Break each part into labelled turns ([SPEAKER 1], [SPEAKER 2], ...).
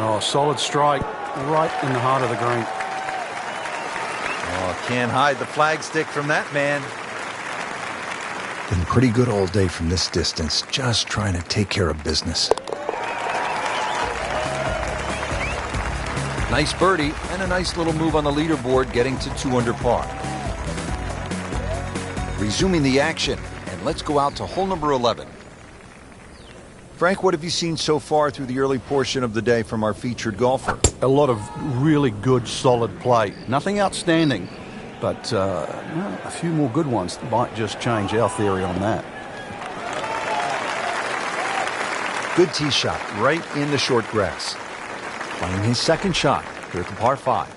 [SPEAKER 1] Oh, solid strike right in the heart of the green.
[SPEAKER 2] Oh, can't hide the flagstick from that man.
[SPEAKER 3] Been pretty good all day from this distance, just trying to take care of business.
[SPEAKER 2] Nice birdie and a nice little move on the leaderboard, getting to 2 under par. Resuming the action, and let's go out to hole number 11. Frank, what have you seen so far through the early portion of the day from our featured golfer?
[SPEAKER 1] A lot of really good, solid play. Nothing outstanding, but a few more good ones might just change our theory on that.
[SPEAKER 2] Good tee shot right in the short grass. Playing his second shot here at the par 5.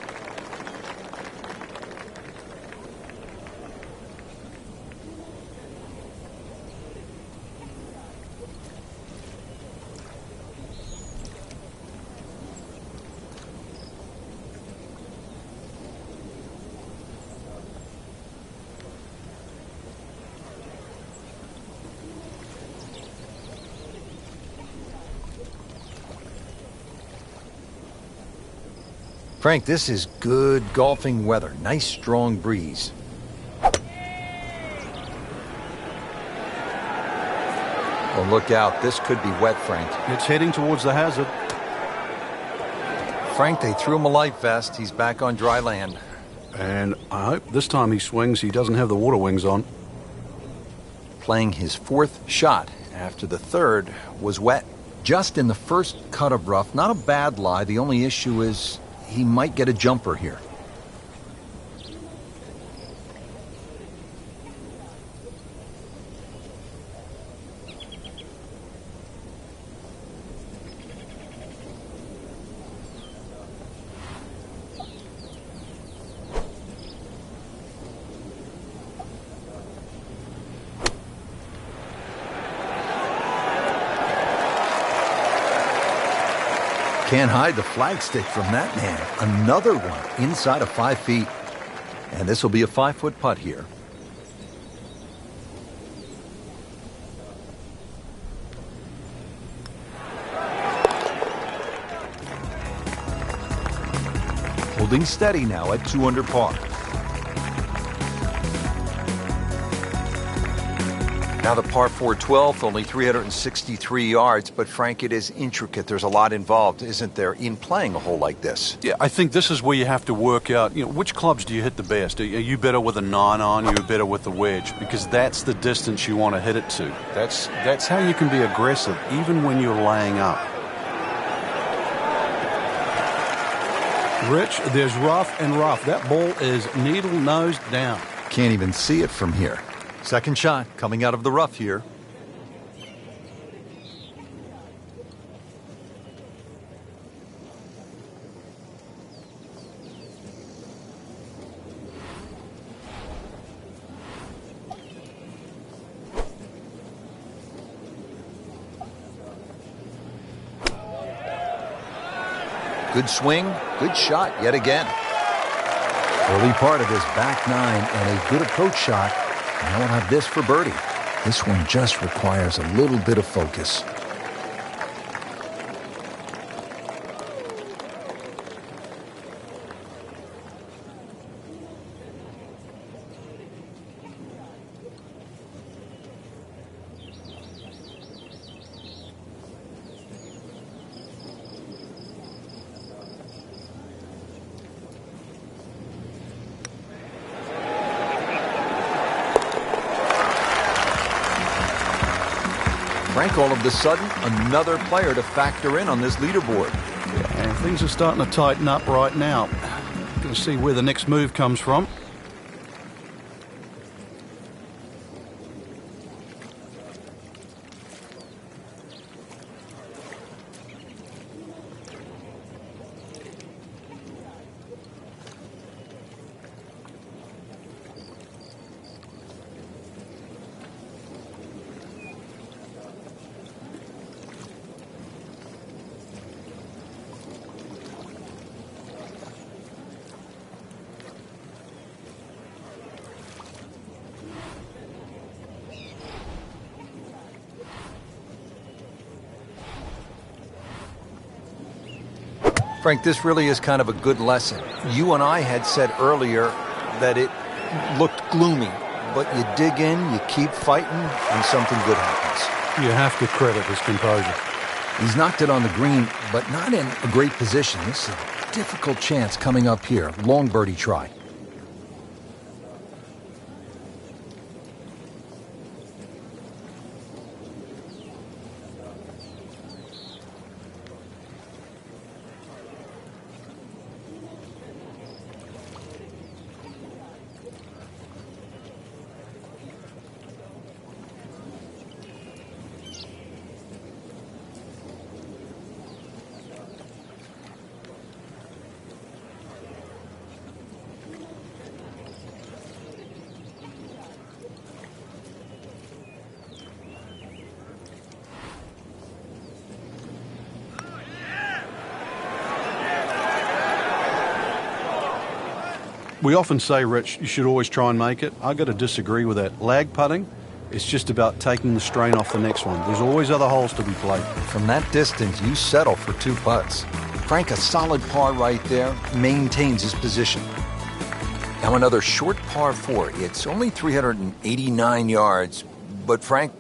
[SPEAKER 2] Frank, this is good golfing weather. Nice strong breeze. Oh, look out. This could be wet, Frank.
[SPEAKER 1] It's heading towards the hazard.
[SPEAKER 2] Frank, they threw him a life vest. He's back on dry land.
[SPEAKER 1] And I hope this time he swings, he doesn't have the water wings on.
[SPEAKER 2] Playing his 4th shot after the 3rd was wet. Just in the first cut of rough. Not a bad lie. The only issue is he might get a jumper here. Can't hide the flagstick from that man. Another one inside of 5 feet. And this will be a 5-foot putt here. Holding steady now at 2 under par. Now the par 4 12th, only 363 yards, but Frank, it is intricate. There's a lot involved, isn't there, in playing a hole like this?
[SPEAKER 1] Yeah, I think this is where you have to work out, which clubs do you hit the best? Are you better with a 9 on, you're better with the wedge? Because that's the distance you want to hit it to. That's how you can be aggressive, even when you're laying up. Rich, there's rough and rough. That ball is needle nose down.
[SPEAKER 2] Can't even see it from here. Second shot coming out of the rough here. Good swing, good shot yet again. Early part of his back 9 and a good approach shot. Now we'll have this for birdie.
[SPEAKER 3] This one just requires a little bit of focus.
[SPEAKER 2] Frank, all of a sudden, another player to factor in on this leaderboard.
[SPEAKER 1] And things are starting to tighten up right now. Going to see where the next move comes from.
[SPEAKER 2] Frank, this really is kind of a good lesson. You and I had said earlier that it looked gloomy, but you dig in, you keep fighting, and something good happens.
[SPEAKER 1] You have to credit his composure.
[SPEAKER 3] He's knocked it on the green, but not in a great position. This is a difficult chance coming up here. Long birdie try.
[SPEAKER 1] We often say, Rich, you should always try and make it. I've got to disagree with that. Lag putting, it's just about taking the strain off the next one. There's always other holes to be played.
[SPEAKER 2] From that distance, you settle for 2 putts. Frank, a solid par right there, maintains his position. Now another short par 4. It's only 389 yards. But Frank,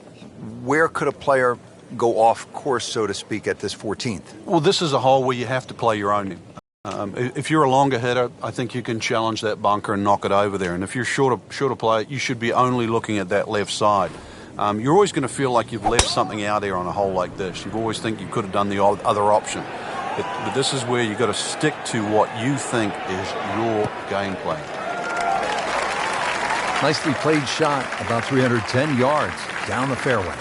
[SPEAKER 2] where could a player go off course, so to speak, at this 14th?
[SPEAKER 1] Well, this is a hole where you have to play your own. If you're a longer hitter, I think you can challenge that bunker and knock it over there. And if you're shorter player, you should be only looking at that left side. You're always going to feel like you've left something out there on a hole like this. You always think you could have done the other option. But this is where you've got to stick to what you think is your game plan.
[SPEAKER 3] Nicely played shot, about 310 yards down the fairway.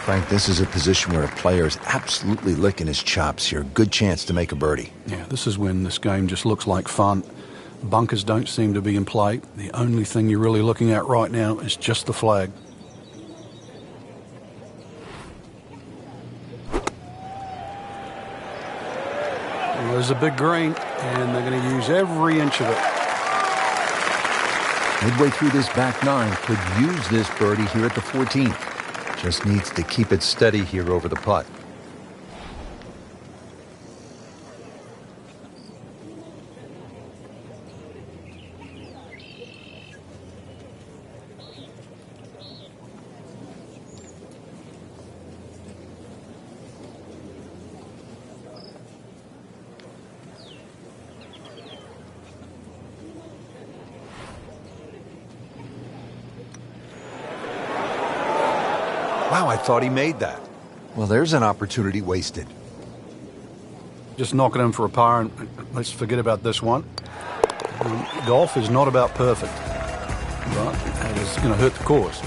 [SPEAKER 3] Frank, this is a position where a player is absolutely licking his chops here. Good chance to make a birdie.
[SPEAKER 1] Yeah, this is when this game just looks like fun. Bunkers don't seem to be in play. The only thing you're really looking at right now is just the flag. Well, there's a big green, and they're going to use every inch of it.
[SPEAKER 3] Midway through this back 9, could use this birdie here at the 14th. Just needs to keep it steady here over the putt.
[SPEAKER 2] Wow, I thought he made that.
[SPEAKER 3] Well, there's an opportunity wasted.
[SPEAKER 1] Just knock it in for a par, and let's forget about this one. Golf is not about perfect, but it's going to hurt the course.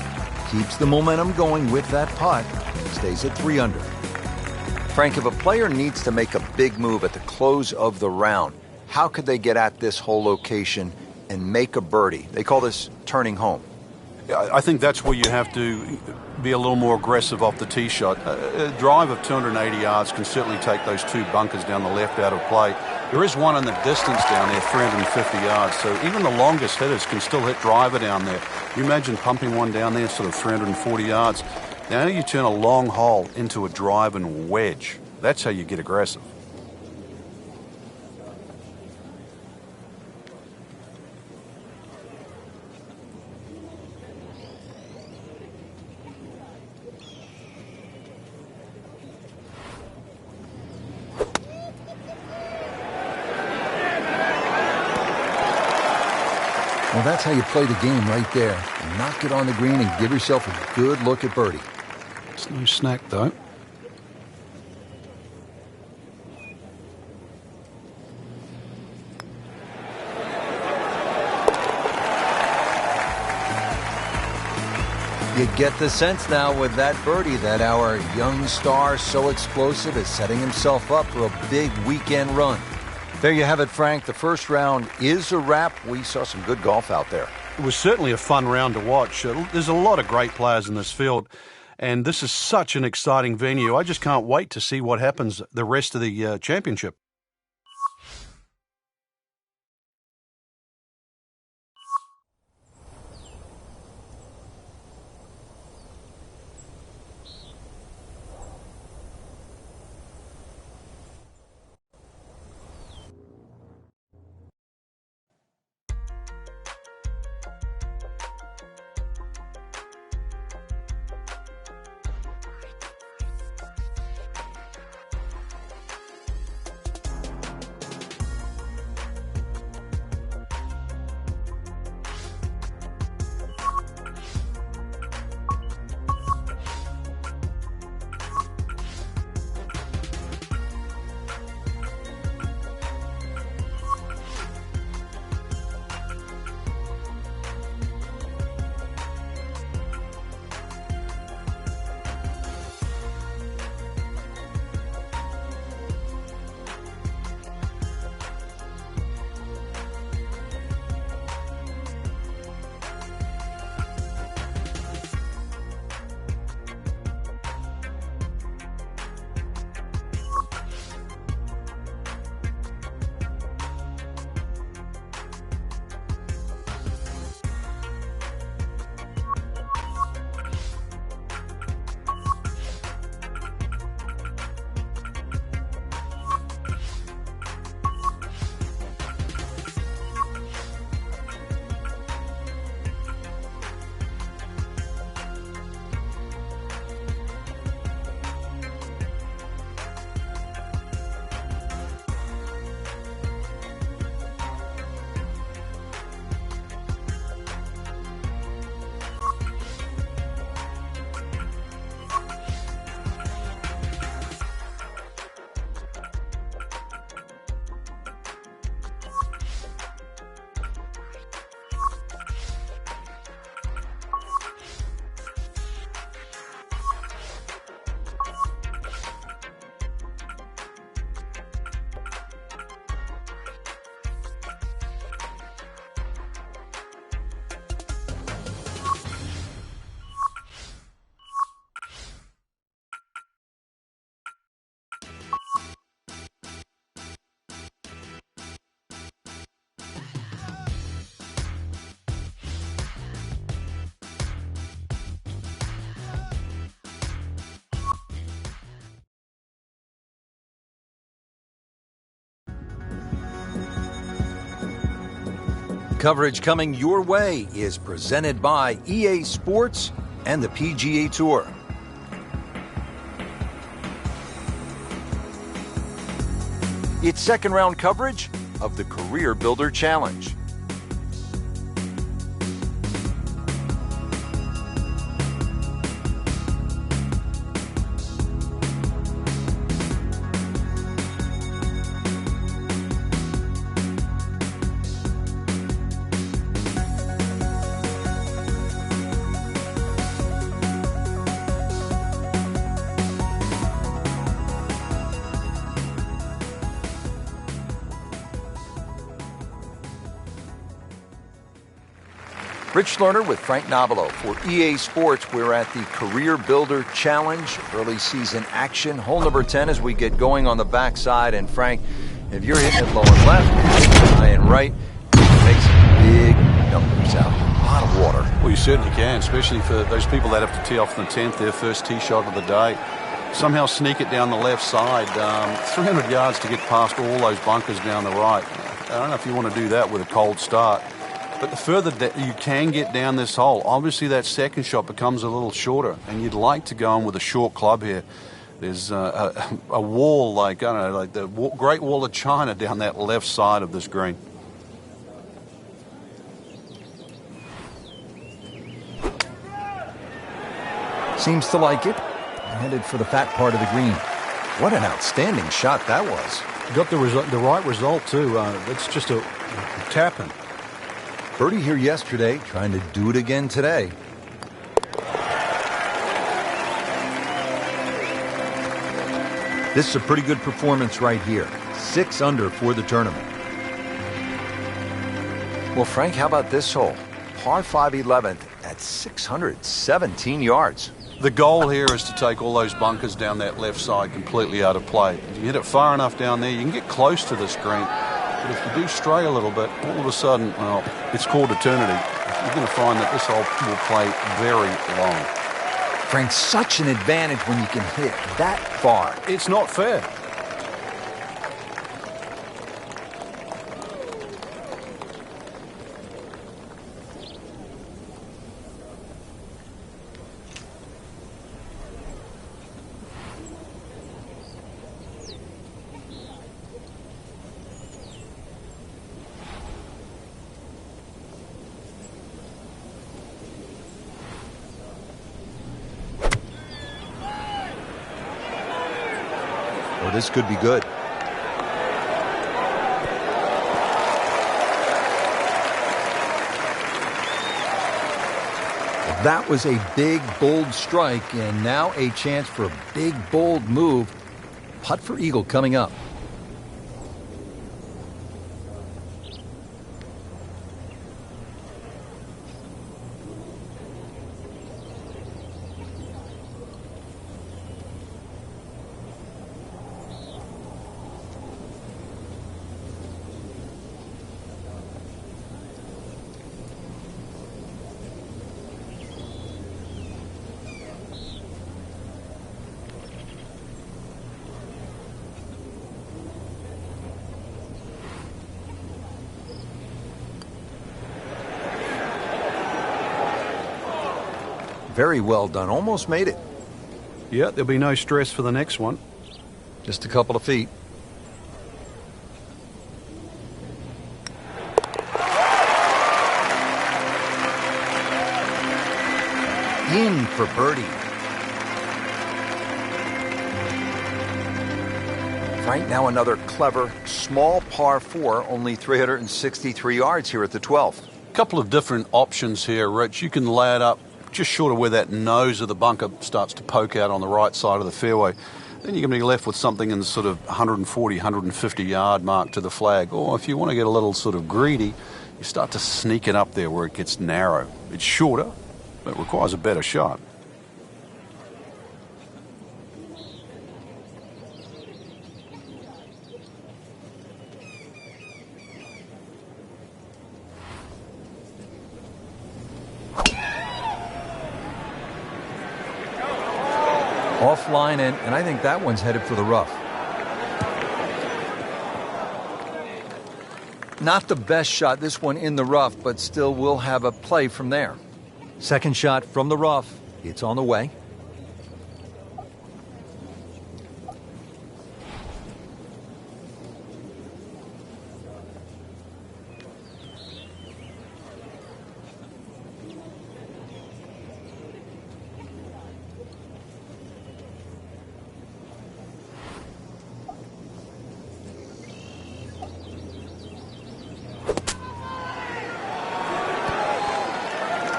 [SPEAKER 2] Keeps the momentum going with that putt. Stays at 3 under. Frank, if a player needs to make a big move at the close of the round, how could they get at this whole location and make a birdie? They call this turning home.
[SPEAKER 1] I think that's where you have to be a little more aggressive off the tee shot. A drive of 280 yards can certainly take those 2 bunkers down the left out of play. There is one in the distance down there, 350 yards, so even the longest hitters can still hit driver down there. You imagine pumping one down there sort of 340 yards. Now you turn a long hole into a drive and wedge. That's how you get aggressive.
[SPEAKER 3] Well, that's how you play the game right there. Knock it on the green and give yourself a good look at birdie.
[SPEAKER 1] It's no snack, though.
[SPEAKER 2] You get the sense now with that birdie that our young star, so explosive, is setting himself up for a big weekend run. There you have it, Frank. The first round is a wrap. We saw some good golf out there.
[SPEAKER 1] It was certainly a fun round to watch. There's a lot of great players in this field, and this is such an exciting venue. I just can't wait to see what happens the rest of the championship.
[SPEAKER 2] Coverage coming your way is presented by EA Sports and the PGA Tour. It's second round coverage of the Career Builder Challenge. Rich Lerner with Frank Nobilo for EA Sports. We're at the Career Builder Challenge, early season action. Hole number 10 as we get going on the backside. And Frank, if you're hitting it low and left, high and right, you can make some big numbers out. A lot of water.
[SPEAKER 1] Well, you certainly can, especially for those people that have to tee off on the 10th, their first tee shot of the day. Somehow sneak it down the left side. 300 yards to get past all those bunkers down the right. I don't know if you want to do that with a cold start. But the further that you can get down this hole, obviously that second shot becomes a little shorter, and you'd like to go in with a short club here. There's a wall, like, I don't know, like the Great Wall of China down that left side of this green.
[SPEAKER 2] Seems to like it. Headed for the fat part of the green. What an outstanding shot that was.
[SPEAKER 1] Got the right result, too. It's just a tapping.
[SPEAKER 2] Birdie here yesterday, trying to do it again today. This is a pretty good performance right here. 6 under for the tournament. Well, Frank, how about this hole? Par 5 11th at 617 yards.
[SPEAKER 1] The goal here is to take all those bunkers down that left side completely out of play. If you hit it far enough down there, you can get close to this green. But if you do stray a little bit, all of a sudden, well, it's called eternity. You're going to find that this hole will play very long.
[SPEAKER 2] Frank, such an advantage when you can hit that far.
[SPEAKER 1] It's not fair.
[SPEAKER 2] This could be good. That was a big, bold strike, and now a chance for a big, bold move. Putt for eagle coming up. Very well done. Almost made it.
[SPEAKER 1] Yeah, there'll be no stress for the next one.
[SPEAKER 2] Just a couple of feet. In for birdie. Frank, now another clever, small par 4, only 363 yards here at the 12th.
[SPEAKER 1] Couple of different options here, Rich. You can lay it up just short of where that nose of the bunker starts to poke out on the right side of the fairway. Then you're going to be left with something in the sort of 140, 150 yard mark to the flag. Or if you want to get a little sort of greedy, you start to sneak it up there where it gets narrow. It's shorter, but it requires a better shot.
[SPEAKER 2] Offline, and I think that one's headed for the rough. Not the best shot, this one in the rough, but still will have a play from there. Second shot from the rough. It's on the way.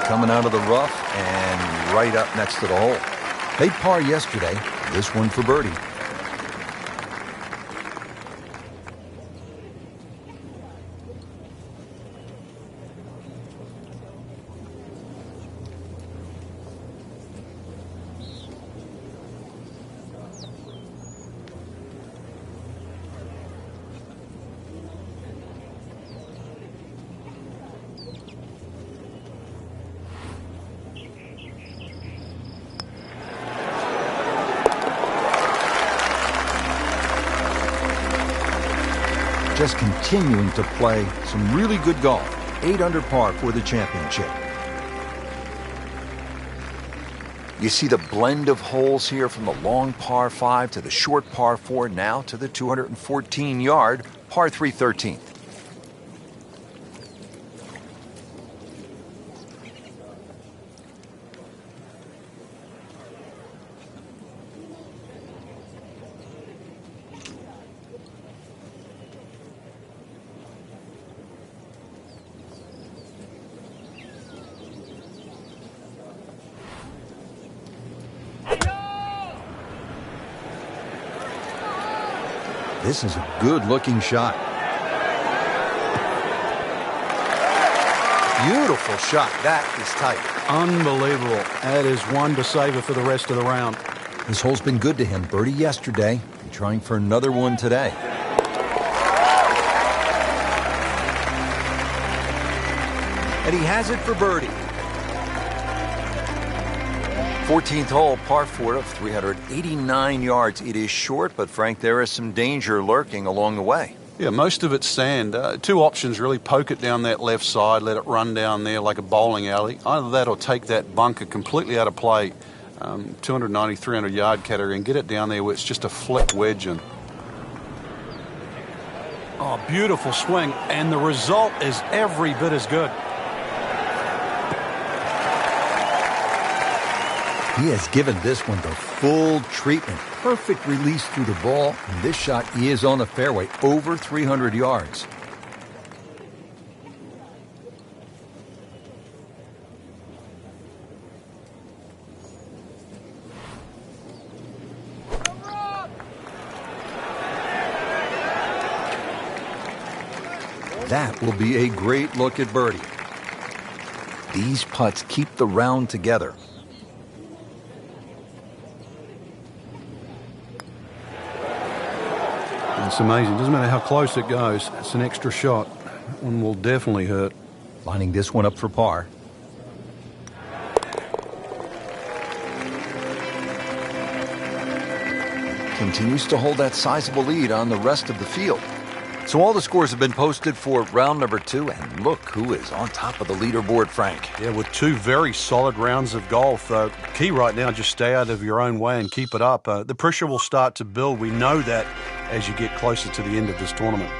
[SPEAKER 2] Coming out of the rough and right up next to the hole. Made par yesterday, this one for birdie. Just continuing to play some really good golf. 8 under par for the championship. You see the blend of holes here from the long par 5 to the short par 4, now to the 214-yard par 3 13th. This is a good-looking shot. Beautiful shot. That is tight.
[SPEAKER 1] Unbelievable. That is one to savor for the rest of the round.
[SPEAKER 2] This hole's been good to him. Birdie yesterday, and trying for another one today. And he has it for birdie. 14th hole, par 4 of 389 yards. It is short, but Frank, there is some danger lurking along the way.
[SPEAKER 1] Yeah, most of it's sand. Two options really. Poke it down that left side, let it run down there like a bowling alley. Either that or take that bunker completely out of play, 290, 300-yard category, and get it down there where it's just a flick wedge in. Oh, beautiful swing, and the result is every bit as good.
[SPEAKER 2] He has given this one the full treatment. Perfect release through the ball, and this shot is on the fairway, over 300 yards. That will be a great look at birdie. These putts keep the round together.
[SPEAKER 1] It's amazing. Doesn't matter how close it goes. It's an extra shot. That one will definitely hurt.
[SPEAKER 2] Lining this one up for par. Continues to hold that sizable lead on the rest of the field. So all the scores have been posted for round number 2, and look who is on top of the leaderboard, Frank.
[SPEAKER 1] Yeah, with 2 very solid rounds of golf. Key right now, just stay out of your own way and keep it up. The pressure will start to build. We know that as you get closer to the end of this tournament.